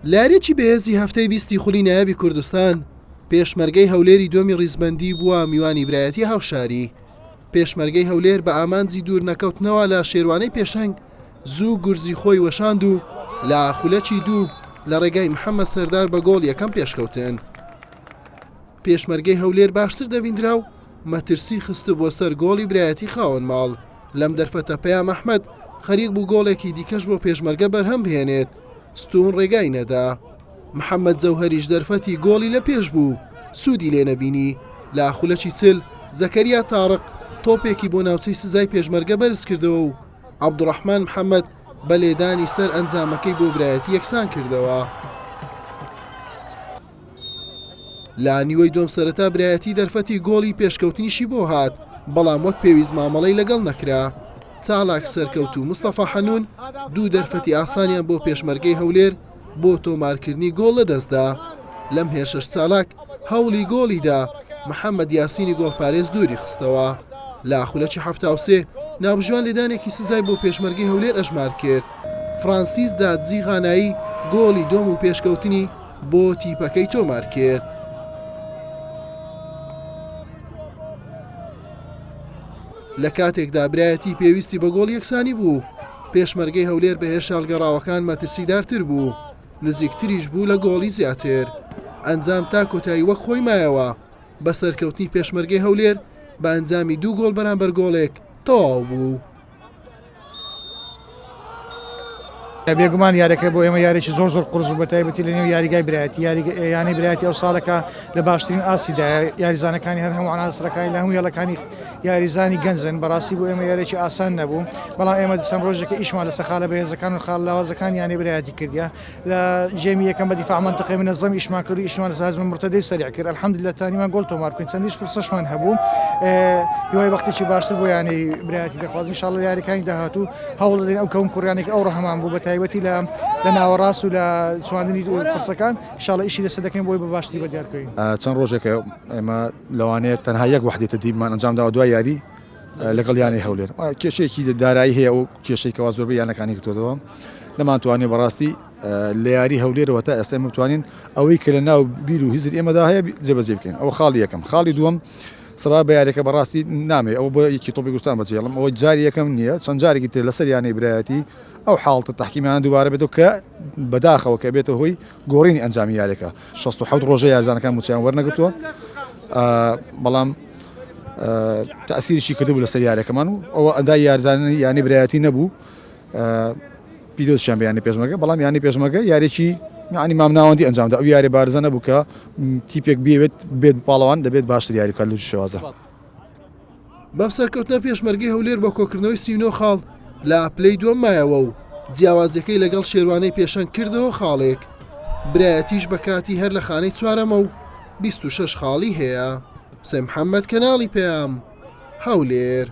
لارێکی بەهێزی هەفتەی 20 خولی نایابی کوردستان پێشمەرگەی هەولێری دووەمی ڕیزبەندی بووە میوانی برایەتی هاوشاری. پێشمەرگەی هەولێر بە ئامانجی دوور نەکەوتنەوە لە شێروانەی پێشەنگ زوو گورزی خۆی وەشاند و لە خولەکی دوو لە ڕێگای محەممەد سەردار بە گۆڵ یەکەم پێشکەوتن. پێشمەرگەی هەولێر باشتر دەبیندرا و مەترسی خستە بۆ سەر گۆڵی برایەتی خاوەن ماڵ. لەم دەرفەتە پەیام ئەحمەد خەریک بوو گۆڵێکی دیکەش بۆ پێشمەرگە بەرهەم بهێنێت، ستون ڕێگای نەدا. محەممەد جەوهەریش دەرفەتی گۆڵی لە پێش بوو، سوودی لێ نەبینی. لە خولەکی چل زەکەریا تاڕق تۆپێکی بۆ ناوچەی سزای پێشمەرگە بەرز کردەوە و عەبدوڕەحمان محەممەد بە لێدانی سەر ئەنجامەکەی بۆ برایەتی یەکسان کردەوە. لە نیوەی دۆم سەرەتا برایەتی دەرفەتی گۆڵی پێشکەوتنیشی بۆ هات، بەڵام وەک پێویست مامەڵەی لەگەڵ نەکرا. چالاک سەرکەوت و مستەفا حەنون دوو دەرفەتی ئاسانیان بۆ پێشمەرگەی هەولێر بۆ تۆمارکردنی گۆڵ لەدەستدا. لەم هێرشەش چالاک هەوڵی گۆڵیدا، محەممەد یاسینی گۆڵپارێز دووری خستەوە. لە خولەکی 73 ناوبژوان لێدانێکی سزای بۆ پێشمەرگەی هەولێر ئەژمار کرد. فرانسیس دادزی غانایی گۆڵی دۆم و پێشکەوتنی بۆ تیپەکەی تۆمار کرد. لە کاتێکدا برایەتی پێویستی بە گۆڵ یەکسانی بوو، پێشمەرگەی هەولێر بە هێرش هەڵگەڕاوەکان مەترسیدارتر بوو، نزیکتریش بوو لە گۆڵی زیاتر. ئەنجام تا کۆتایی وەک خۆی مایەوە، بە سەرکەوتنی پێشمەرگەی هەولێر بە ئەنجامی 2 گۆڵ بەرامبەر گۆڵێک تەواو بوو. بێگومان یاریەکە بۆ ئێمە یاریی زۆر قورس بە تایبەتی لە نێو یاریگای برایەتی یانی برایەتی ئەو ساڵەکە لە باشترین ئاسیدا یاریزانەکانی هەر هەموو عناسرەکانی لە هەموو یاڵەکانی یاریزانی گەنجن. بەڕاستی بۆ ئێمە یاریێکی ئاسان نەبوو، بەڵام ئێمە دیسان ڕۆژێکە ئیشمان لە سەخالە بەهێزەکان و خاڵلاوازەکان یانی برایەتی کردیا. لە ژێمی یەکەم بە دیفاع منتقی منەظەم ئیشمان کرد و ئیشمان لە هەزمە مرتەدەی سەریع کرد. الحەمدولیلا تانیمان گۆڵ تۆمار بکەین، چەندیش فرسەشمان هەبوو. هیوای وەختێکی باشتر بۆ یانی برایەتی دەخوازین. ئینشاڵڵا یاریەکانی داهاتوو هەوڵ دەدەین ئەو کەون کوڕیانێک ئەو ڕەهەمان بوو بە تایبەتی لە ناوەڕاست و لە سواندنی فرسەکان. ئینشاڵڵا ئیشی لەسەر دەکەین بۆی بە باشتری بەدیارکەوین. چەند ڕۆژێکە ئێمە لەوانەیە تەنها یەک وحدەتە دیمان ئەنجام داوە دوای یاری لەگەڵ یانی هەولێر. کێشەیەکی دارایی هەیە و کێشەیەکەوا زۆربەی یانەکانی کردەوە. نەمانتوانێت بەڕاستی لە یاری هەولێرەوە تا ئێستا بتوانین ئەوەی کە لە ناو بیر و هیزر ئێمەدا هەیە جێبەجێ بکەین. ئەوە خاڵی یەکەم. خاڵی دووەم سەبا بە یاریەکە بەڕاستی نامێ ئەو بە یەکی تۆپی کوردستان بەجێڵم، ئەوە جاری یەکەم نییە، چەند جارێکی تر لەسەر یانەی برایەتی ئەو حاڵتە تەحکیمیان دووبارە بێتەوە کە بەداخەوە کە بێتە هۆی گۆڕینی ئەنجامی یاریەکە. 67 ڕۆژە یاریزانەکان موچیان وەرنەگرتووە، بەڵام تەئسیریشی کردبوو لەسەر یاریەکەمان و ئەوە ئەدای یاریزانی یانی برایەتی نەبوو. پیرۆزیان بە یانی پێشمەرگە، بەڵام یانی پێشمەرگە یاریێکی یعنی مامناوەندی ئەنجامدا. ئەو یاری بارزە نەبوو کە تیپێک بێت پاڵەوان دەبێت باشتر یاری بکات لە شێوازە. بەم سەرکەوتنە پێشمەرگەی هەولێر بە کۆکردنەوەی 39 خاڵ لە پلەی دووەم مایەوە و جیاوازەکەی لەگەڵ شێروانەی پێشەنگ کردەوە خاڵێک. برایەتیش بە کاتی هەر لە خانەی چوارەمە و 26 خاڵی هەیە. حوسێن محەممەد، کەناڵی پەیام، هەولێر.